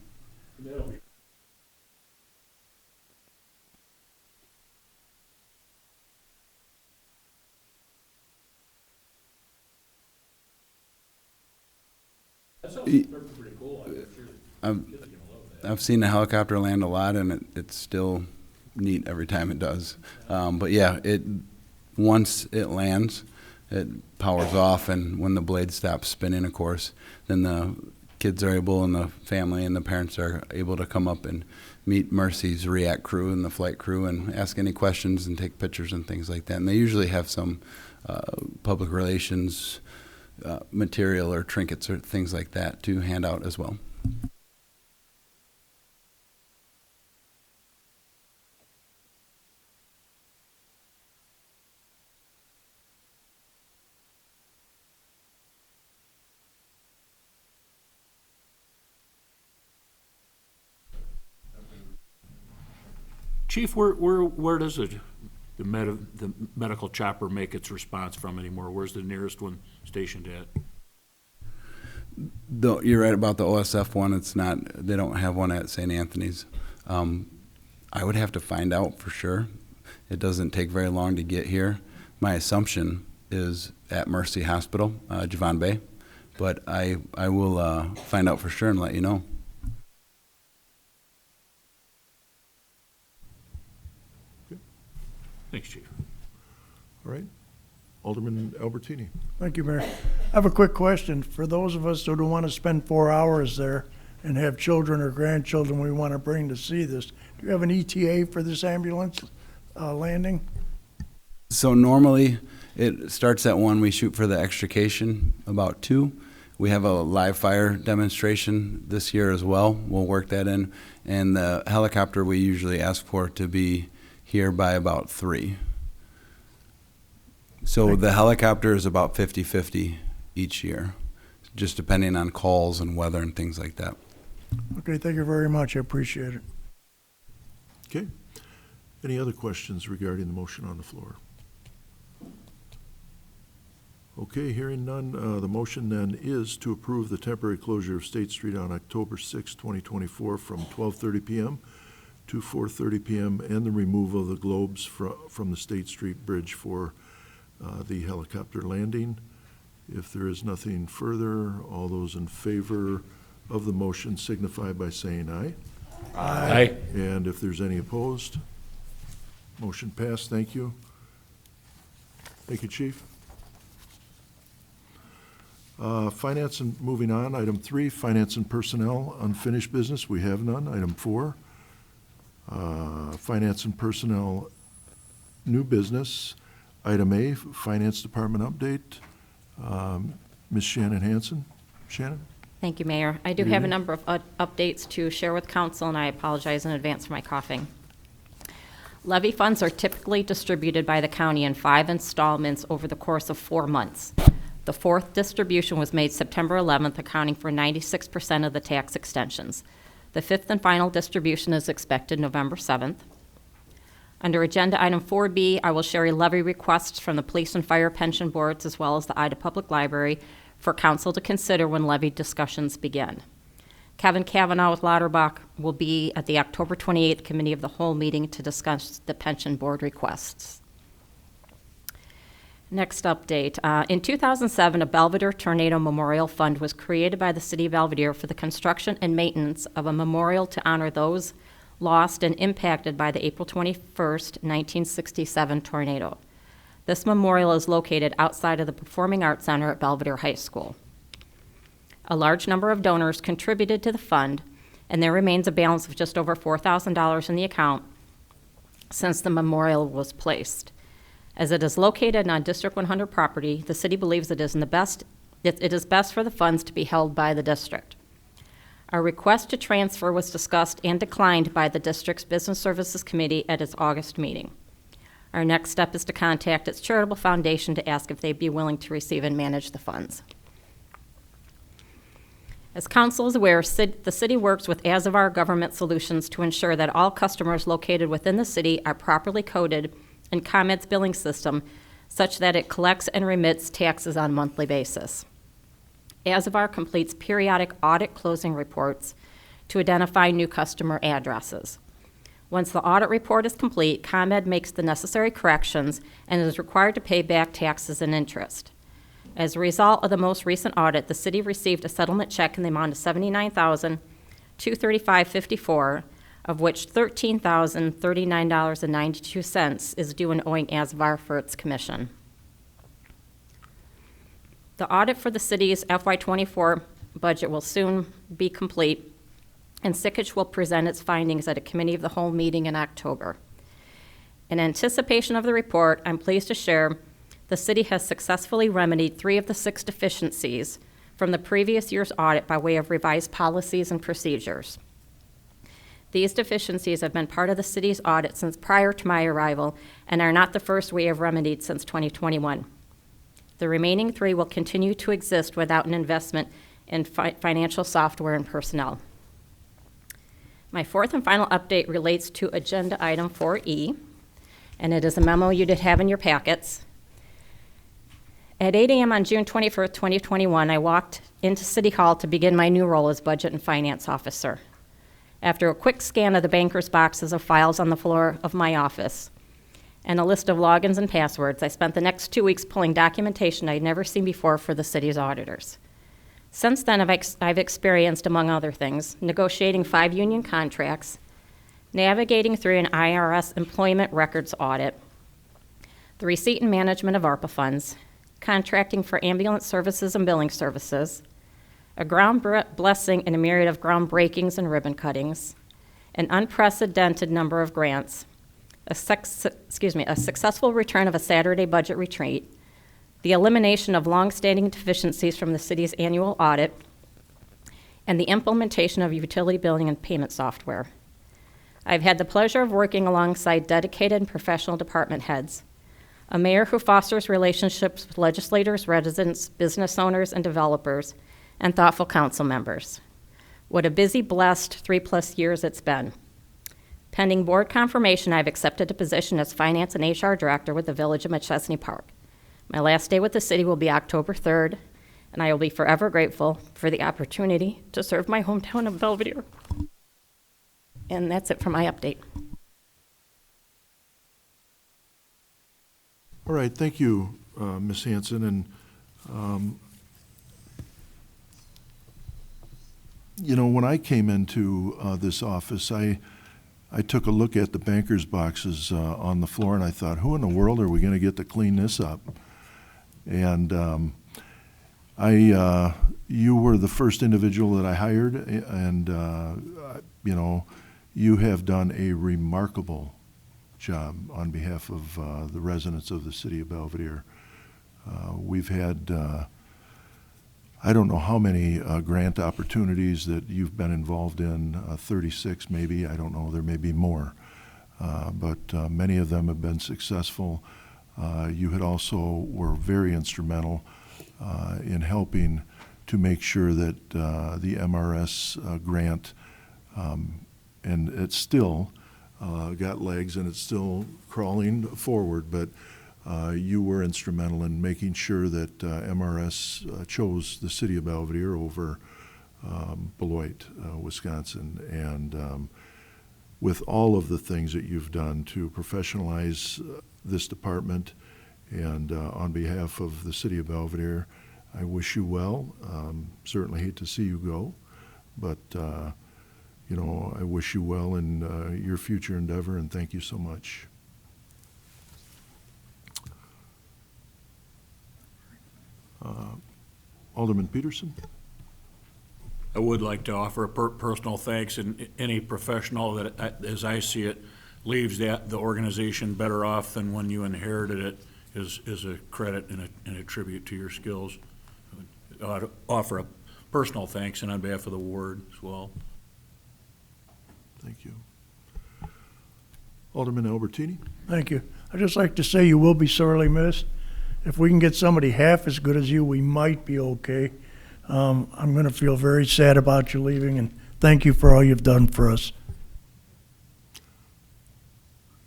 That sounds pretty cool. I'm sure I've, kids are gonna love that. I've seen the helicopter land a lot, and it's still neat every time it does. But yeah, once it lands, it powers off, and when the blade stops spinning, of course, then the kids are able, and the family and the parents are able to come up and meet Mercy's REACT crew and the flight crew and ask any questions and take pictures and things like that. And they usually have some public relations material or trinkets or things like that to hand out as well. Chief, where does the medical chopper make its response from anymore? Where's the nearest one stationed at? You're right about the OSF one. It's not, they don't have one at St. Anthony's. I would have to find out for sure. It doesn't take very long to get here. My assumption is at Mercy Hospital, Javon Bay, but I will find out for sure and let you know. Thanks, Chief. All right. Alderman Albertini. Thank you, Mayor. I have a quick question. For those of us who don't want to spend 4 hours there and have children or grandchildren we want to bring to see this, do you have an ETA for this ambulance landing? So normally it starts at 1. We shoot for the extrication about 2. We have a live fire demonstration this year as well. We'll work that in. And the helicopter we usually ask for to be here by about 3. So the helicopter is about 50-50 each year, just depending on calls and weather and things like that. Okay, thank you very much. I appreciate it. Okay. Any other questions regarding the motion on the floor? Okay, hearing none, the motion then is to approve the temporary closure of State Street on October 6, 2024 from 12:30 p.m. to 4:30 p.m. and the removal of the globes from the State Street Bridge for the helicopter landing. If there is nothing further, all those in favor of the motion signify by saying aye. Aye. And if there's any opposed, motion passed. Thank you. Thank you, Chief. Finance and moving on, item 3, finance and personnel, unfinished business, we have none. Item 4, finance and personnel, new business. Item A, finance department update. Ms. Shannon Hansen. Shannon? Thank you, Mayor. I do have a number of updates to share with council, and I apologize in advance for my coughing. Levy funds are typically distributed by the county in 5 installments over the course of 4 months. The 4th distribution was made September 11th, accounting for 96% of the tax extensions. The 5th and final distribution is expected November 7th. Under Agenda Item 4B, I will share a levy request from the Police and Fire Pension Boards as well as the Ida Public Library for council to consider when levy discussions begin. Kevin Kavanaugh with Lauterbach will be at the October 28th Committee of the Whole meeting to discuss the pension board requests. Next update. In 2007, a Belvedere Tornado Memorial Fund was created by the City of Belvedere for the construction and maintenance of a memorial to honor those lost and impacted by the April 21st, 1967 tornado. This memorial is located outside of the Performing Arts Center at Belvedere High School. A large number of donors contributed to the fund, and there remains a balance of just over $4,000 in the account since the memorial was placed. As it is located on District 100 property, the city believes it is best for the funds to be held by the district. Our request to transfer was discussed and declined by the district's Business Services Committee at its August meeting. Our next step is to contact its charitable foundation to ask if they'd be willing to receive and manage the funds. As council is aware, the city works with As of Our Government Solutions to ensure that all customers located within the city are properly coded in ComEd's billing system such that it collects and remits taxes on a monthly basis. As of Our completes periodic audit closing reports to identify new customer addresses. Once the audit report is complete, ComEd makes the necessary corrections and is required to pay back taxes and interest. As a result of the most recent audit, the city received a settlement check in the amount of $79,235.54, of which $13,039.92 is due and owing As of Our for its commission. The audit for the city's FY24 budget will soon be complete, and Sickich will present its findings at a Committee of the Whole meeting in October. In anticipation of the report, I'm pleased to share the city has successfully remedied 3 of the 6 deficiencies from the previous year's audit by way of revised policies and procedures. These deficiencies have been part of the city's audit since prior to my arrival and are not the first we have remedied since 2021. The remaining 3 will continue to exist without an investment in financial software and personnel. My fourth and final update relates to Agenda Item 4E, and it is a memo you did have in your packets. At 8 a.m. on June 21st, 2021, I walked into City Hall to begin my new role as Budget and Finance Officer. After a quick scan of the banker's boxes of files on the floor of my office and a list of logins and passwords, I spent the next 2 weeks pulling documentation I'd never seen before for the city's auditors. Since then, I've experienced, among other things, negotiating 5 union contracts, navigating through an IRS employment records audit, the receipt and management of ARPA funds, contracting for ambulance services and billing services, a ground blessing and a myriad of groundbreakings and ribbon cuttings, an unprecedented number of grants, a successful return of a Saturday budget retreat, the elimination of long-standing deficiencies from the city's annual audit, and the implementation of utility billing and payment software. I've had the pleasure of working alongside dedicated and professional department heads, a mayor who fosters relationships with legislators, residents, business owners, and developers, and thoughtful council members. What a busy, blessed 3+ years it's been. Pending board confirmation, I've accepted a position as Finance and HR Director with the Village of McChesney Park. My last day with the city will be October 3rd, and I will be forever grateful for the opportunity to serve my hometown of Belvedere. And that's it for my update. All right, thank you, Ms. Hanson. And, you know, when I came into this office, I took a look at the banker's boxes on the floor, and I thought, who in the world are we going to get to clean this up? And you were the first individual that I hired, and, you know, you have done a remarkable job on behalf of the residents of the city of Belvedere. We've had, I don't know how many grant opportunities that you've been involved in, 36 maybe, I don't know, there may be more. But many of them have been successful. You had also were very instrumental in helping to make sure that the MRS grant, and it's still got legs and it's still crawling forward, but you were instrumental in making sure that MRS chose the city of Belvedere over Beloit, Wisconsin. And with all of the things that you've done to professionalize this department, and on behalf of the city of Belvedere, I wish you well. Certainly hate to see you go, but you know, I wish you well in your future endeavor, and thank you so much. Alderman Peterson? I would like to offer a personal thanks, and any professional that, as I see it, leaves the organization better off than when you inherited it is a credit and a tribute to your skills. I ought to offer a personal thanks, and on behalf of the ward as well. Thank you. Alderman Albertini? Thank you. I'd just like to say you will be sorely missed. If we can get somebody half as good as you, we might be okay. I'm going to feel very sad about you leaving, and thank you for all you've done for us.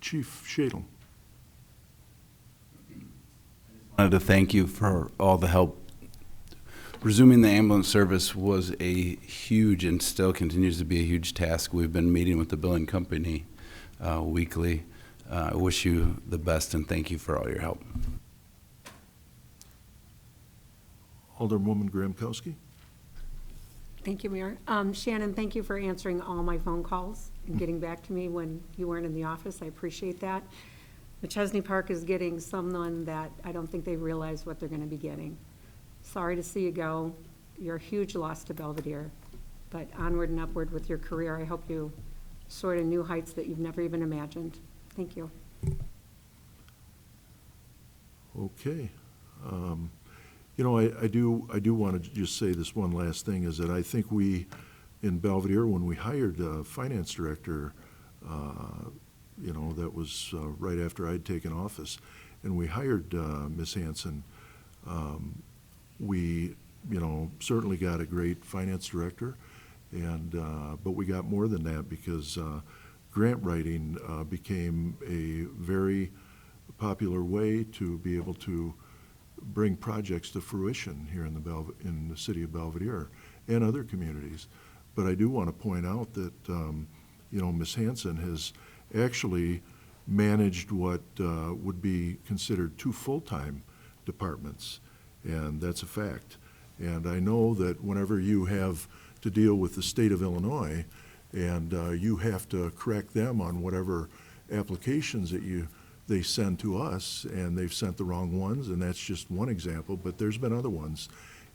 Chief Shadle? I wanted to thank you for all the help. Resuming the ambulance service was a huge, and still continues to be a huge task. We've been meeting with the billing company weekly. I wish you the best, and thank you for all your help. Alderwoman Graham-Kowski? Thank you, Mayor. Shannon, thank you for answering all my phone calls and getting back to me when you weren't in the office. I appreciate that. McChesney Park is getting someone that I don't think they realize what they're going to be getting. Sorry to see you go. You're a huge loss to Belvedere, but onward and upward with your career. I hope you soar to new heights that you've never even imagined. Thank you. Okay. You know, I do want to just say this one last thing, is that I think we, in Belvedere, when we hired a finance director, you know, that was right after I'd taken office, and we hired Ms. Hanson, we, you know, certainly got a great finance director, But we got more than that because grant writing became a very popular way to be able to bring projects to fruition here in the city of Belvedere and other communities. But I do want to point out that, Ms. Hanson has actually managed what would be considered 2 full-time departments, and that's a fact. And I know that whenever you have to deal with the state of Illinois and you have to correct them on whatever applications that they send to us, and they've sent the wrong ones, and that's just one example, but there's been other ones,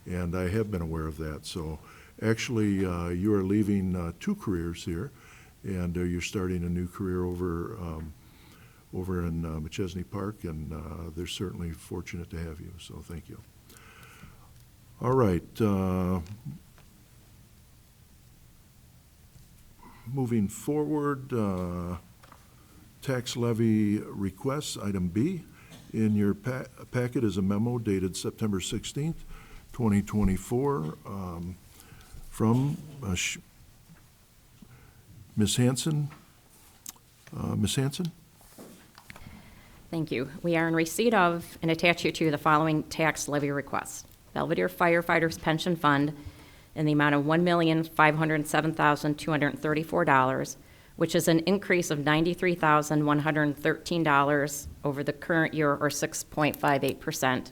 and I have been aware of that. So actually, you are leaving 2 careers here, and you're starting a new career over in McChesney Park, and they're certainly fortunate to have you, so thank you. All right. Moving forward, tax levy requests, item B. In your packet is a memo dated September 16th, 2024, from Ms. Hanson. Ms. Hanson? Thank you. We are in receipt of and attach you to the following tax levy requests. Belvedere Firefighters Pension Fund in the amount of $1,507,234, which is an increase of $93,113 over the current year, or 6.58%.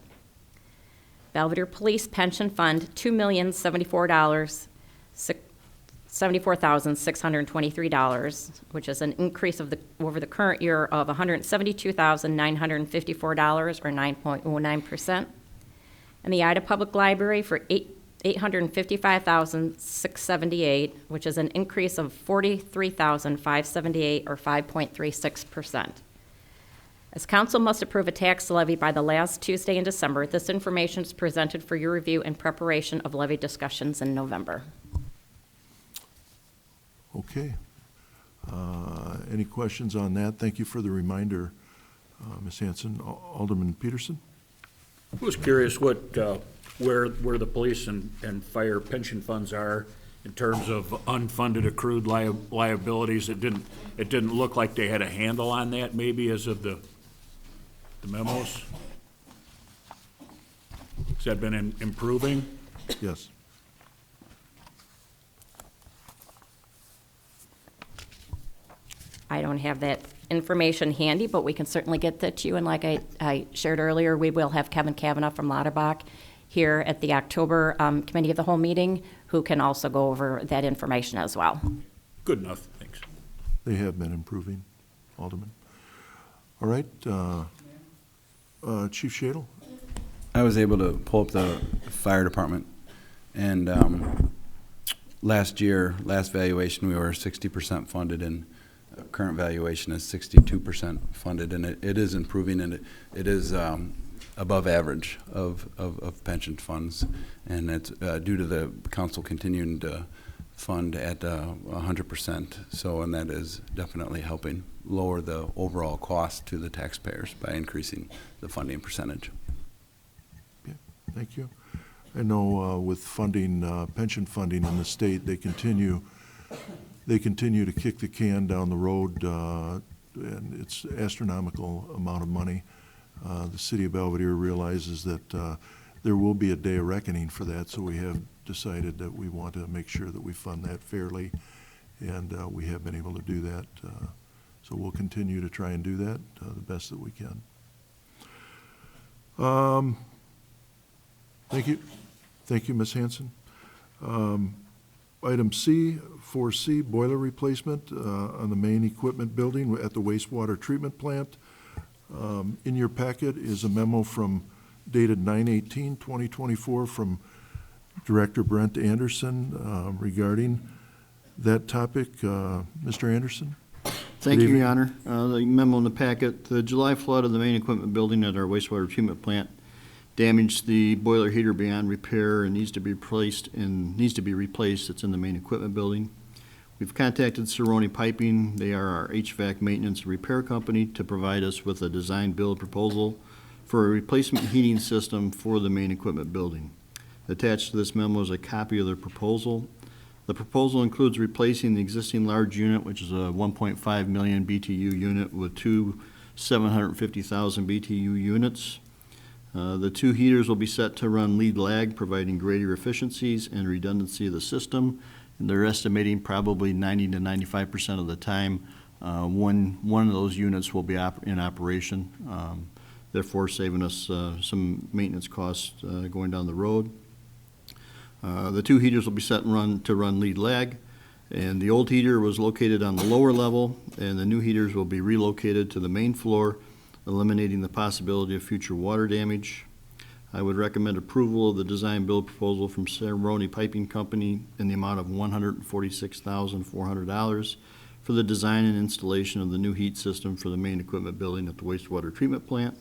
Belvedere Police Pension Fund, $2,074,623, which is an increase over the current year of $172,954, or 9.09%. And the Ida Public Library for $855,678, which is an increase of $43,578, or 5.36%. As council must approve a tax levy by the last Tuesday in December, this information is presented for your review in preparation of levy discussions in November. Okay. Any questions on that? Thank you for the reminder, Ms. Hanson. Alderman Peterson? I was curious what, where the police and fire pension funds are in terms of unfunded accrued liabilities. It didn't look like they had a handle on that, maybe, as of the memos. Has that been improving? Yes. I don't have that information handy, but we can certainly get that to you. And like I shared earlier, we will have Kevin Kavanaugh from Lauterbach here at the October Committee of the Whole meeting, who can also go over that information as well. Good enough, thanks. They have been improving, Alderman. All right. Chief Shadle? I was able to pull up the fire department, and last valuation, we were 60% funded, and current valuation is 62% funded, and it is improving, and it is above average of pension funds, and it's due to the council continuing to fund at 100%. So, and that is definitely helping lower the overall cost to the taxpayers by increasing the funding percentage. Okay, thank you. I know with funding, pension funding in the state, they continue to kick the can down the road, and it's astronomical amount of money. The city of Belvedere realizes that there will be a day of reckoning for that, so we have decided that we want to make sure that we fund that fairly, and we have been able to do that. So we'll continue to try and do that the best that we can. Thank you. Thank you, Ms. Hanson. Item C, 4C, boiler replacement on the main equipment building at the wastewater treatment plant. In your packet is a memo dated 9/18/2024 from Director Brent Anderson regarding that topic. Mr. Anderson? Thank you, Your Honor. The memo in the packet, the July flood of the main equipment building at our wastewater treatment plant damaged the boiler heater beyond repair and needs to be replaced. It's in the main equipment building. We've contacted Cerrone Piping. They are our HVAC maintenance and repair company to provide us with a design build proposal for a replacement heating system for the main equipment building. Attached to this memo is a copy of their proposal. The proposal includes replacing the existing large unit, which is a 1.5 million BTU unit, with two 750,000 BTU units. The two heaters will be set to run lead lag, providing greater efficiencies and redundancy of the system. And they're estimating probably 90 to 95% of the time one of those units will be in operation, therefore saving us some maintenance costs going down the road. The two heaters will be set to run lead lag, and the old heater was located on the lower level, and the new heaters will be relocated to the main floor, eliminating the possibility of future water damage. I would recommend approval of the design build proposal from Cerrone Piping Company in the amount of $146,400 for the design and installation of the new heat system for the main equipment building at the wastewater treatment plant.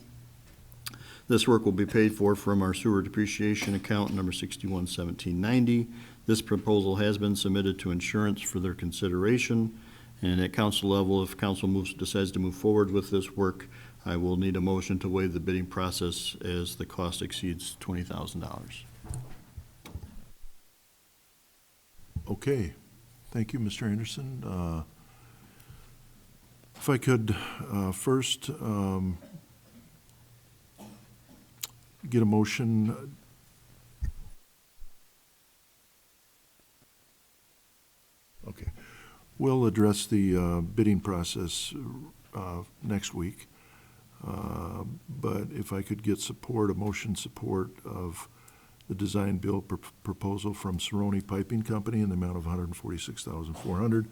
This work will be paid for from our sewer depreciation account number 611790. This proposal has been submitted to insurance for their consideration, and at council level, if council decides to move forward with this work, I will need a motion to waive the bidding process as the cost exceeds $20,000. Okay, thank you, Mr. Anderson. If I could first get a motion. Okay, we'll address the bidding process next week. But if I could get support, a motion support of the design build proposal from Cerrone Piping Company in the amount of $146,400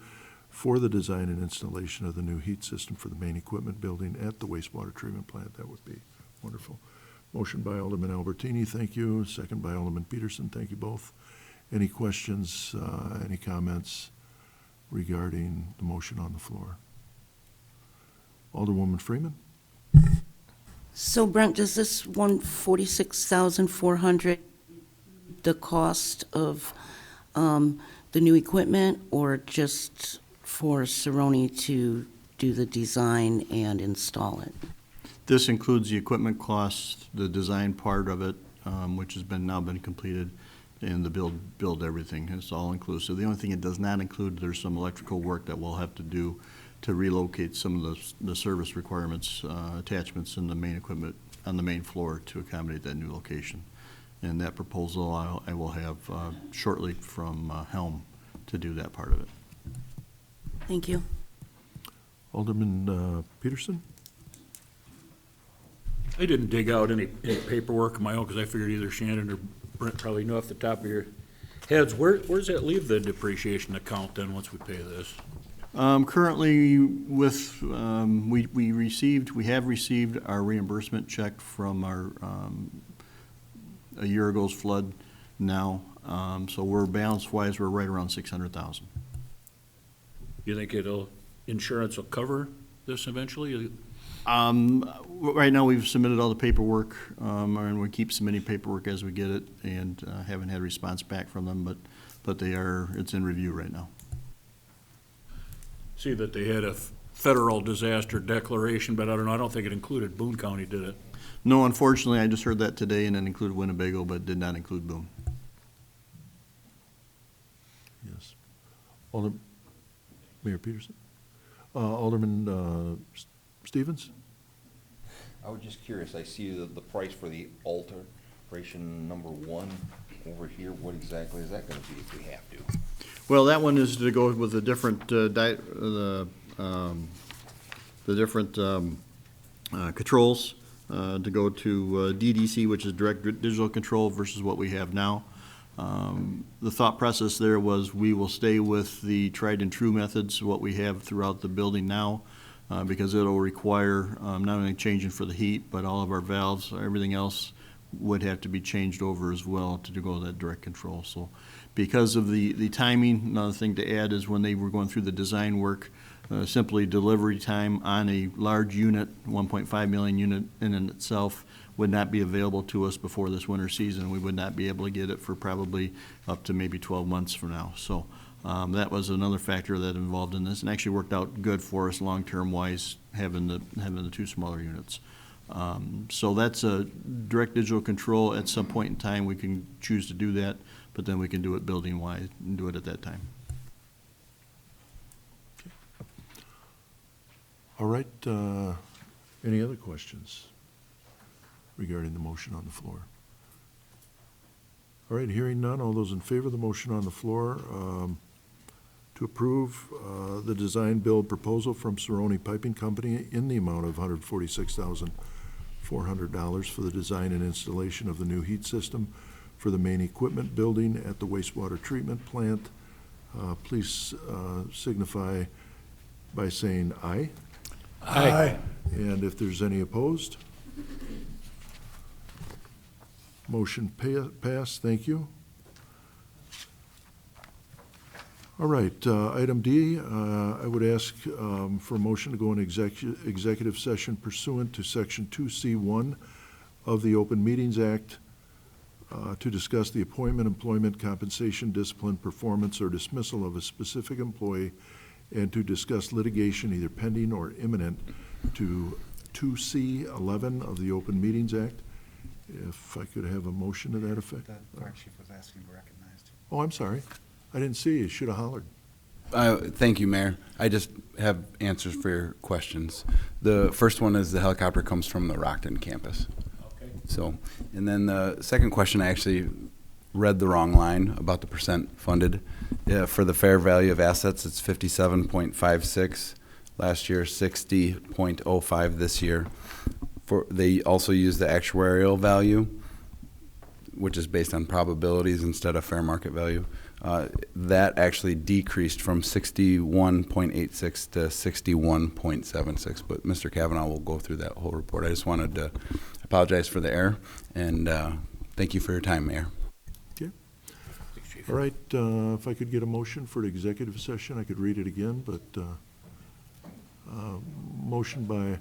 for the design and installation of the new heat system for the main equipment building at the wastewater treatment plant, that would be wonderful. Motion by Alderman Albertini, thank you. Second by Alderman Peterson, thank you both. Any questions, any comments regarding the motion on the floor? Alderwoman Freeman? So Brent, does this $146,400 the cost of the new equipment, or just for Cerrone to do the design and install it? This includes the equipment costs, the design part of it, which has now been completed, and the build everything. It's all inclusive. The only thing it does not include, there's some electrical work that we'll have to do to relocate some of the service requirements, attachments in the main equipment on the main floor to accommodate that new location. And that proposal I will have shortly from Helm to do that part of it. Thank you. Alderman Peterson? I didn't dig out any paperwork of my own, because I figured either Shannon or Brent probably knew off the top of your heads. Where does that leave the depreciation account then, once we pay this? Currently, with we have received our reimbursement check from our a year ago's flood now. So we're balance-wise, we're right around $600,000. You think insurance will cover this eventually? Right now, we've submitted all the paperwork, and we keep submitting paperwork as we get it, and haven't had a response back from them, but it's in review right now. See that they had a federal disaster declaration, but I don't think it included Boone County, did it? No, unfortunately, I just heard that today, and it included Winnebago, but did not include Boone. Yes. Mayor Peterson? Alderman Stevens? I was just curious, I see the price for the alteration number 1 over here. What exactly is that gonna be if we have to? Well, that one is to go with the different, controls, to go to DDC, which is direct digital control, versus what we have now. The thought process there was we will stay with the tried and true methods, what we have throughout the building now, because it'll require not only changing for the heat, but all of our valves, everything else would have to be changed over as well to go that direct control. So because of the timing, another thing to add is when they were going through the design work, simply delivery time on a large unit, 1.5 million unit in and itself, would not be available to us before this winter season. We would not be able to get it for probably up to maybe 12 months from now. So that was another factor that involved in this, and actually worked out good for us long-term wise, having the two smaller units. So that's a direct digital control. At some point in time, we can choose to do that, but then we can do it building-wide and do it at that time. All right, any other questions regarding the motion on the floor? All right, hearing none, all those in favor of the motion on the floor to approve the design build proposal from Cerrone Piping Company in the amount of $146,400 for the design and installation of the new heat system for the main equipment building at the wastewater treatment plant, please signify by saying aye. Aye. And if there's any opposed? Motion passed, thank you. All right, item D, I would ask for a motion to go in executive session pursuant to Section 2C1 of the Open Meetings Act to discuss the appointment, employment, compensation, discipline, performance, or dismissal of a specific employee, and to discuss litigation either pending or imminent to 2C11 of the Open Meetings Act. If I could have a motion to that effect. The fire chief was asking to be recognized. Oh, I'm sorry. I didn't see you. Should have hollered. Thank you, Mayor. I just have answers for your questions. The first one is the helicopter comes from the Rockton campus. Okay. So, and then the second question, I actually read the wrong line about the percent funded. For the fair value of assets, it's 57.56. Last year, 60.05 this year. They also use the actuarial value, which is based on probabilities instead of fair market value. That actually decreased from 61.86 to 61.76. But Mr. Kavanaugh will go through that whole report. I just wanted to apologize for the error, and thank you for your time, Mayor. Okay. All right, if I could get a motion for the executive session, I could read it again, but motion by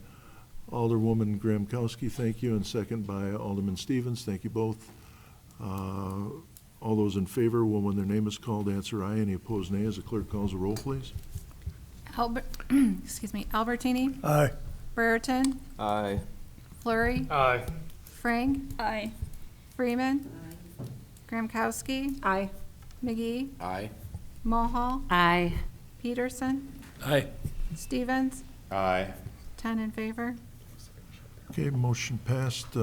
Alderwoman Gramkowski, thank you, and second by Alderman Stevens, thank you both. All those in favor, when their name is called, answer aye. Any opposed, nay. As the clerk calls the roll, please. Excuse me, Albertini? Aye. Brereton? Aye. Flurry? Aye. Frank? Aye. Freeman? Gramkowski? Aye. McGee? Aye. Mulhall? Aye. Peterson? Aye. Stevens? Aye. 10 in favor. Okay, motion passed.